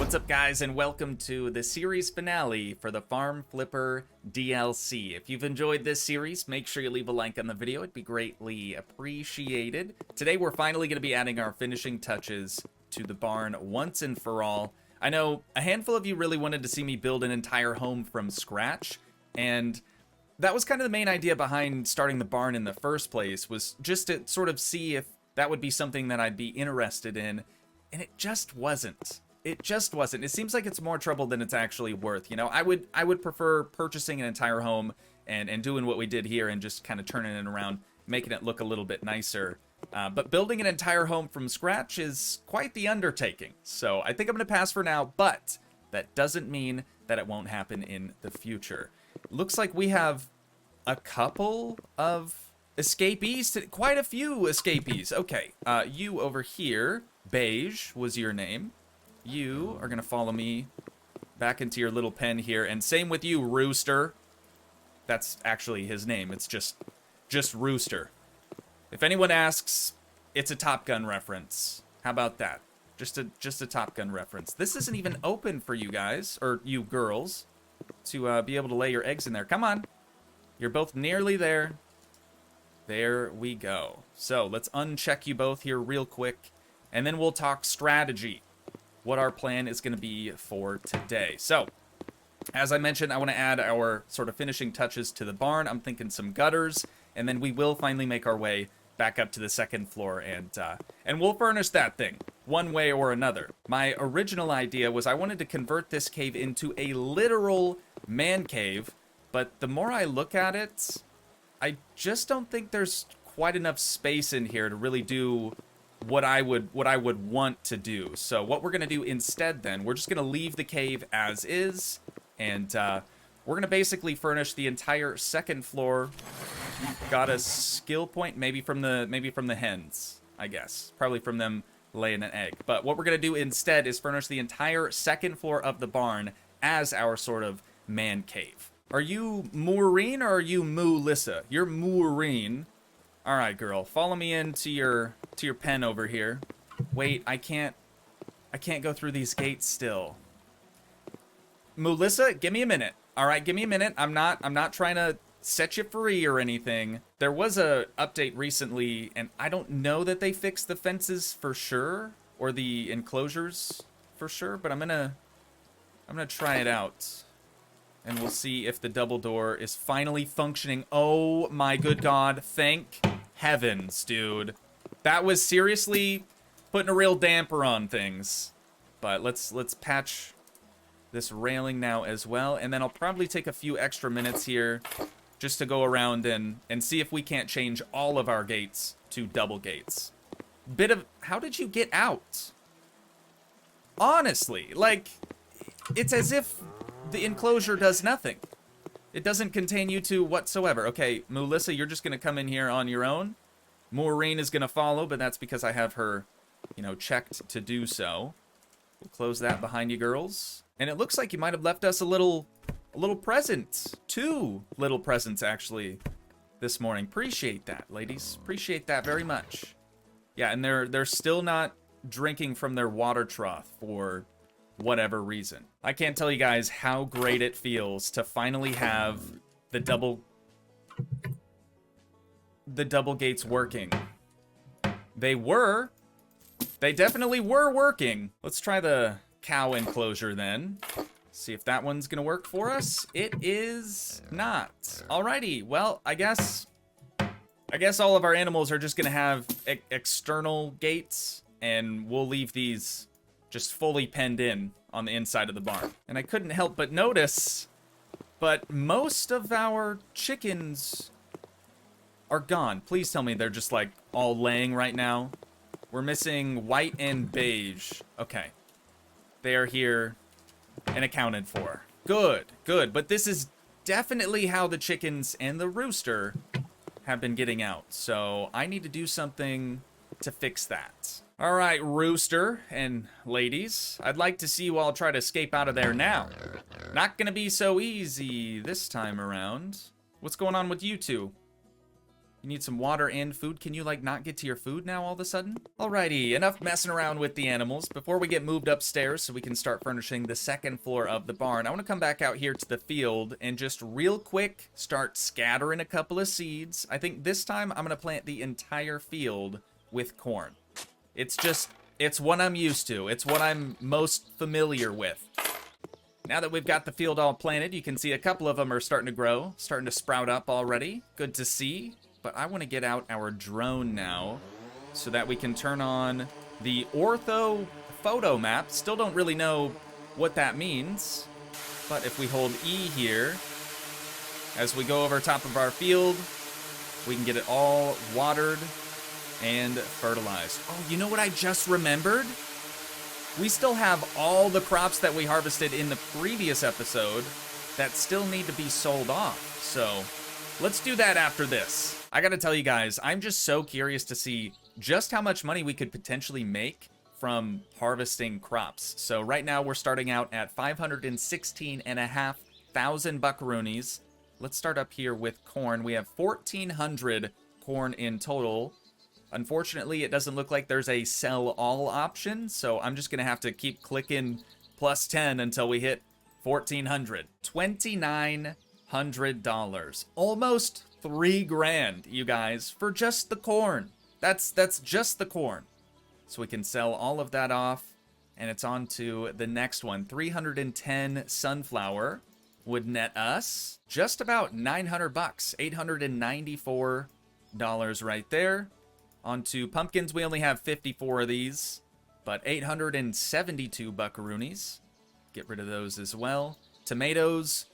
What's up, guys, and welcome to the series finale for the Farm Flipper DLC. If you've enjoyed this series, make sure you leave a like on the video. It'd be greatly appreciated. Today, we're finally going to be adding our finishing touches to the barn once and for all. I know a handful of you really wanted to see me build an entire home from scratch, and that was kind of the main idea behind starting the barn in the first place, was just to sort of see if that would be something that I'd be interested in, and it just wasn't. It just wasn't. It seems like it's more trouble than it's actually worth. You know, I would prefer purchasing an entire home and doing what we did here and just kind of turning it around, making it look a little bit nicer. But building an entire home from scratch is quite the undertaking. So I think I'm going to pass for now, but that doesn't mean that it won't happen in the future. Looks like we have a couple of escapees, quite a few escapees. Okay, you over here, Beige was your name. You are going to follow me back into your little pen here. And same with you, Rooster. That's actually his name. It's just Rooster. If anyone asks, it's a Top Gun reference. How about that? Just a Top Gun reference. This isn't even open for you guys, or you girls, to be able to lay your eggs in there. Come on. You're both nearly there. There we go. So let's uncheck you both here real quick, and then we'll talk strategy. What our plan is going to be for today. So, as I mentioned, I want to add our sort of finishing touches to the barn. I'm thinking some gutters, and then we will finally make our way back up to the second floor, and we'll furnish that thing one way or another. My original idea was I wanted to convert this cave into a literal man cave, but the more I look at it, I just don't think there's quite enough space in here to really do what I would want to do. So what we're going to do instead then, we're just going to leave the cave as is, and we're going to basically furnish the entire second floor. Got a skill point, maybe from the hens, I guess. Probably from them laying an egg. But what we're going to do instead is furnish the entire second floor of the barn as our sort of man cave. Are you Maureen or are you Melissa? You're Maureen. All right, girl. Follow me into your pen over here. Wait, I can't go through these gates still. Melissa, give me a minute. All right, give me a minute. I'm not trying to set you free or anything. There was a update recently, and I don't know that they fixed the fences for sure or the enclosures for sure, but I'm gonna try it out. And we'll see if the double door is finally functioning. Oh my good God. Thank heavens, dude. That was seriously putting a real damper on things. But let's patch this railing now as well. And then I'll probably take a few extra minutes here just to go around and see if we can't change all of our gates to double gates. How did you get out? Honestly, like, it's as if the enclosure does nothing. It doesn't contain you two whatsoever. Okay, Melissa, you're just going to come in here on your own. Maureen is going to follow, but that's because I have her, you know, checked to do so. We'll close that behind you girls. And it looks like you might have left us a little present. 2 little presents, actually, this morning. Appreciate that, ladies. Appreciate that very much. Yeah, and they're still not drinking from their water trough for whatever reason. I can't tell you guys how great it feels to finally have the double gates working. They definitely were working. Let's try the cow enclosure then. See if that one's gonna work for us. It is not. Alrighty, well, I guess all of our animals are just gonna have external gates, and we'll leave these just fully penned in on the inside of the barn. And I couldn't help but notice, but most of our chickens are gone. Please tell me they're just like all laying right now. We're missing white and beige. Okay. They are here and accounted for. Good, good. But this is definitely how the chickens and the rooster have been getting out. So I need to do something to fix that. All right, Rooster and ladies, I'd like to see you all try to escape out of there now. Not gonna be so easy this time around. What's going on with you two? You need some water and food. Can you, like, not get to your food now all of a sudden? Alrighty, enough messing around with the animals. Before we get moved upstairs so we can start furnishing the second floor of the barn, I want to come back out here to the field and just real quick start scattering a couple of seeds. I think this time I'm going to plant the entire field with corn. It's what I'm used to. It's what I'm most familiar with. Now that we've got the field all planted, you can see a couple of them are starting to grow, starting to sprout up already. Good to see. But I want to get out our drone now so that we can turn on the ortho photo map. Still don't really know what that means. But if we hold E here, as we go over top of our field, we can get it all watered and fertilized. Oh, you know what I just remembered? We still have all the crops that we harvested in the previous episode that still need to be sold off. So let's do that after this. I gotta tell you guys, I'm just so curious to see just how much money we could potentially make from harvesting crops. So right now we're starting out at 516,500 buckaroonies. Let's start up here with corn. We have 1,400 corn in total. Unfortunately, it doesn't look like there's a sell all option, so I'm just gonna have to keep clicking plus 10 until we hit 1,400. $2,900. Almost $3,000, you guys, for just the corn. That's just the corn. So we can sell all of that off, and it's on to the next one. 310 sunflower would net us just about 900 bucks, $894 right there. On to pumpkins, we only have 54 of these, but 872 buckaroonies. Get rid of those as well. Tomatoes,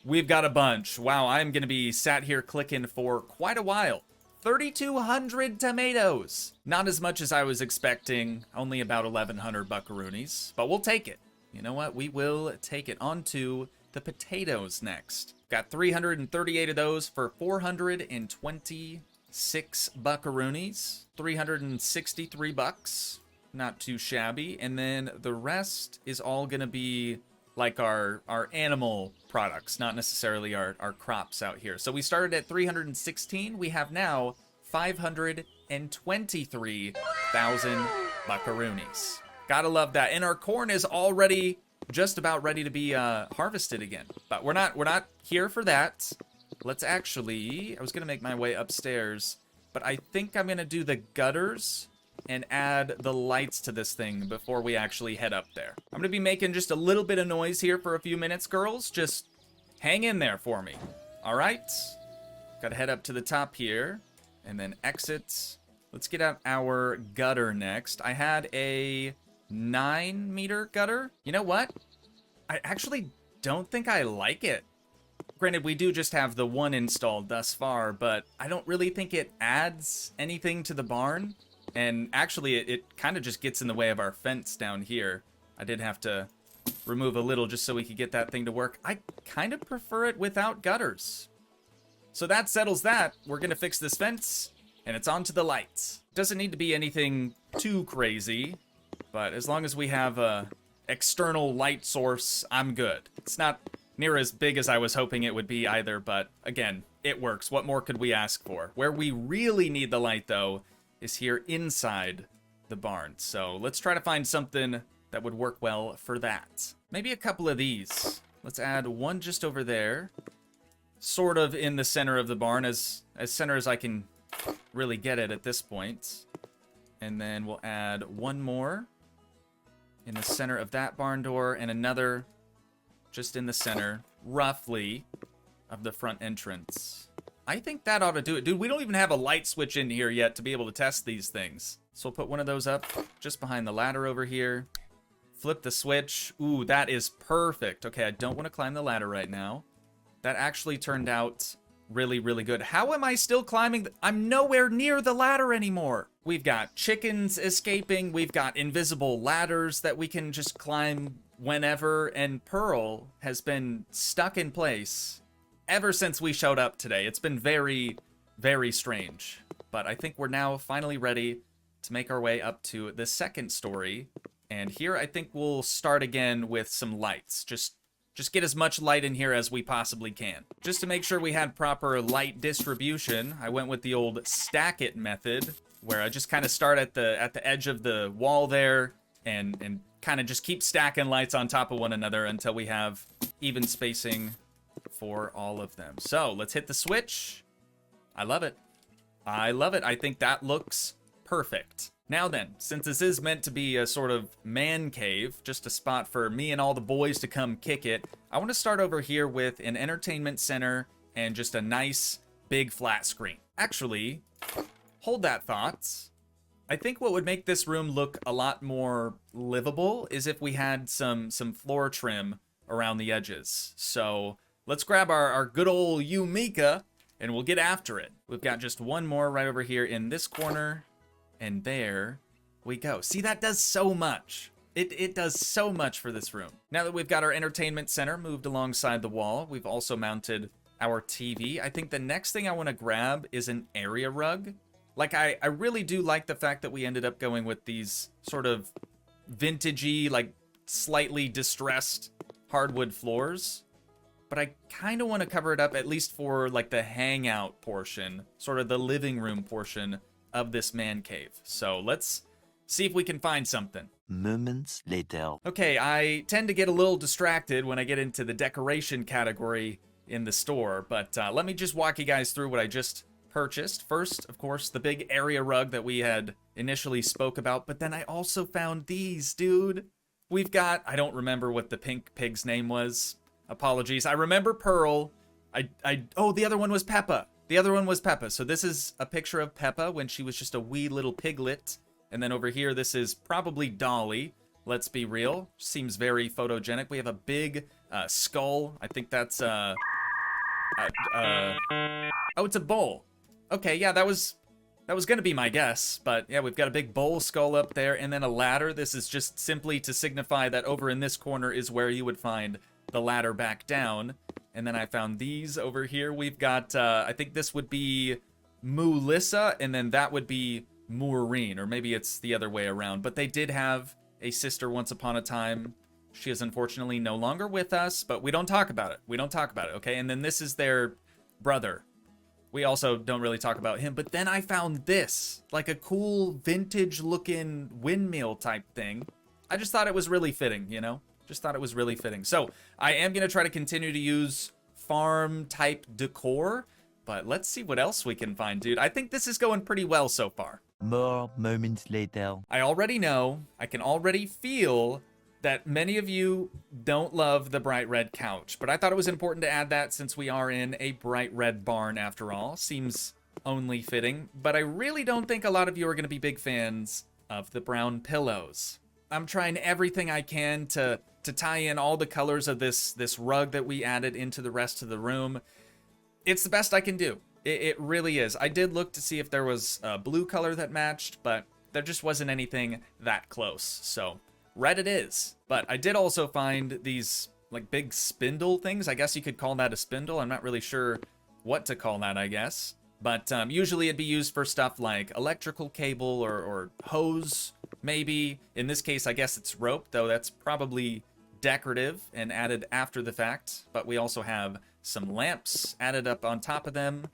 we've got a bunch. Wow, I'm going to be sat here clicking for quite a while. 3,200 tomatoes. Not as much as I was expecting, only about 1,100 buckaroonies, but we'll take it. You know what? We will take it. On to the potatoes next. Got 338 of those for 426 buckaroonies. 363 bucks. Not too shabby. And then the rest is all going to be like our animal products, not necessarily our crops out here. So we started at 316. We have now 523,000 buckaroonies. Gotta love that. And our corn is already just about ready to be harvested again. But we're not here for that. Let's actually, I was gonna make my way upstairs, but I think I'm gonna do the gutters and add the lights to this thing before we actually head up there. I'm gonna be making just a little bit of noise here for a few minutes, girls. Just hang in there for me. All right? Gotta head up to the top here and then exit. Let's get out our gutter next. I had a 9-meter gutter. You know what? I actually don't think I like it. Granted, we do just have the one installed thus far, but I don't really think it adds anything to the barn. And actually, it kind of just gets in the way of our fence down here. I did have to remove a little just so we could get that thing to work. I kind of prefer it without gutters. So that settles that. We're going to fix this fence, and it's on to the lights. Doesn't need to be anything too crazy, but as long as we have a external light source, I'm good. It's not near as big as I was hoping it would be either, but again, it works. What more could we ask for? Where we really need the light, though, is here inside the barn. So let's try to find something that would work well for that. Maybe a couple of these. Let's add one just over there, sort of in the center of the barn, as center as I can really get it at this point. And then we'll add one more in the center of that barn door, and another just in the center, roughly, of the front entrance. I think that ought to do it. Dude, we don't even have a light switch in here yet to be able to test these things. So we'll put one of those up just behind the ladder over here. Flip the switch. Ooh, that is perfect. Okay, I don't want to climb the ladder right now. That actually turned out really, really good. How am I still climbing? I'm nowhere near the ladder anymore. We've got chickens escaping. We've got invisible ladders that we can just climb whenever. And Pearl has been stuck in place ever since we showed up today. It's been very, very strange. But I think we're now finally ready to make our way up to the second story. And here I think we'll start again with some lights. Just just get as much light in here as we possibly can. Just to make sure we had proper light distribution, I went with the old stack it method, where I just kind of start at the edge of the wall there and kind of just keep stacking lights on top of one another until we have even spacing for all of them. So let's hit the switch. I love it. I love it. I think that looks perfect. Now then, since this is meant to be a sort of man cave, just a spot for me and all the boys to come kick it, I want to start over here with an entertainment center and just a nice big flat screen. Actually, hold that thought. I think what would make this room look a lot more livable is if we had some floor trim around the edges. So let's grab our good old Yumika and we'll get after it. We've got just one more right over here in this corner. And there we go. See, that does so much. It does so much for this room. Now that we've got our entertainment center moved alongside the wall, we've also mounted our TV. I think the next thing I want to grab is an area rug. Like, I really do like the fact that we ended up going with these sort of vintagey, like slightly distressed hardwood floors. But I kind of want to cover it up at least for like the hangout portion, sort of the living room portion of this man cave. So let's see if we can find something. Moments later. Okay, I tend to get a little distracted when I get into the decoration category in the store, but let me just walk you guys through what I just purchased. First, of course, the big area rug that we had initially spoke about, but then I also found these, dude. We've got, I don't remember what the pink pig's name was. Apologies. I remember Pearl. Oh, the other one was Peppa. The other one was Peppa. So this is a picture of Peppa when she was just a wee little piglet. And then over here, this is probably Dolly. Let's be real. Seems very photogenic. We have a big skull. I think that's, oh, it's a bowl. Okay, yeah, that was gonna be my guess. But yeah, we've got a big bowl skull up there and then a ladder. This is just simply to signify that over in this corner is where you would find the ladder back down. And then I found these over here. We've got, I think this would be Melissa, and then that would be Maureen, or maybe it's the other way around. But they did have a sister once upon a time. She is unfortunately no longer with us, but we don't talk about it. We don't talk about it, okay? And then this is their brother. We also don't really talk about him. But then I found this, like a cool vintage-looking windmill type thing. I just thought it was really fitting, you know? Just thought it was really fitting. So I am going to try to continue to use farm type decor, but let's see what else we can find, dude. I think this is going pretty well so far. More moments later. I already know, I can already feel that many of you don't love the bright red couch, but I thought it was important to add that since we are in a bright red barn after all. Seems only fitting, but I really don't think a lot of you are going to be big fans of the brown pillows. I'm trying everything I can to tie in all the colors of this rug that we added into the rest of the room. It's the best I can do. It really is. I did look to see if there was a blue color that matched, but there just wasn't anything that close. So red it is. But I did also find these like big spindle things. I guess you could call that a spindle. I'm not really sure what to call that, I guess. But usually it'd be used for stuff like electrical cable or hose, maybe. In this case, I guess it's rope, though that's probably decorative and added after the fact. But we also have some lamps added up on top of them.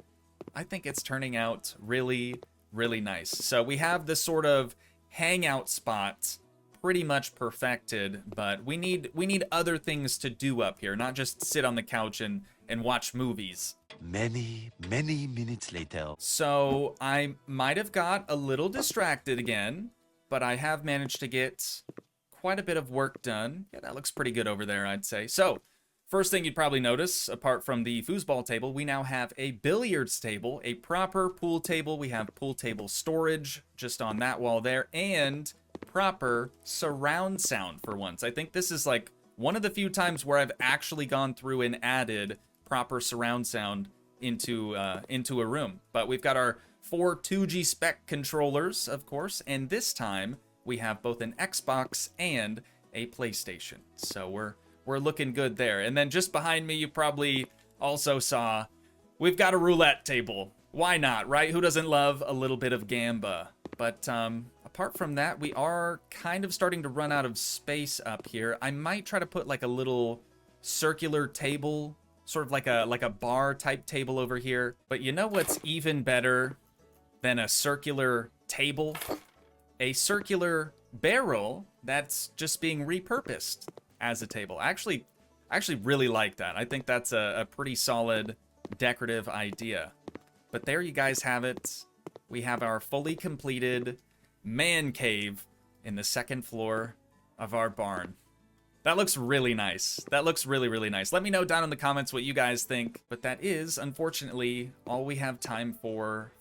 I think it's turning out really, really nice. So we have this sort of hangout spot pretty much perfected, but we need other things to do up here, not just sit on the couch and watch movies. Many minutes later. So I might have got a little distracted again, but I have managed to get quite a bit of work done. Yeah, that looks pretty good over there, I'd say. So first thing you'd probably notice, apart from the foosball table, we now have a billiards table, a proper pool table. We have pool table storage just on that wall there, and proper surround sound for once. I think this is like one of the few times where I've actually gone through and added proper surround sound into a room. But we've got our 4 Toogii spec controllers, of course, and this time we have both an Xbox and a PlayStation. So we're looking good there. And then just behind me, you probably also saw, we've got a roulette table. Why not, right? Who doesn't love a little bit of gamba? But apart from that, we are kind of starting to run out of space up here. I might try to put like a little circular table, sort of like a bar type table over here. But you know what's even better than a circular table? A circular barrel that's just being repurposed as a table. I actually really like that. I think that's a pretty solid decorative idea. But there you guys have it. We have our fully completed man cave in the second floor of our barn. That looks really nice. That looks really, really nice. Let me know down in the comments what you guys think. But that is, unfortunately, all we have time for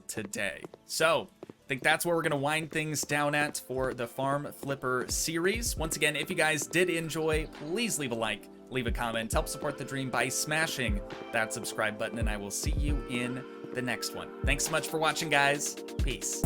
today. So, I think that's where we're going to wind things down at for the Farm Flipper series. Once again, if you guys did enjoy, please leave a like, leave a comment, help support the dream by smashing that subscribe button, and I will see you in the next one. Thanks so much for watching, guys. Peace.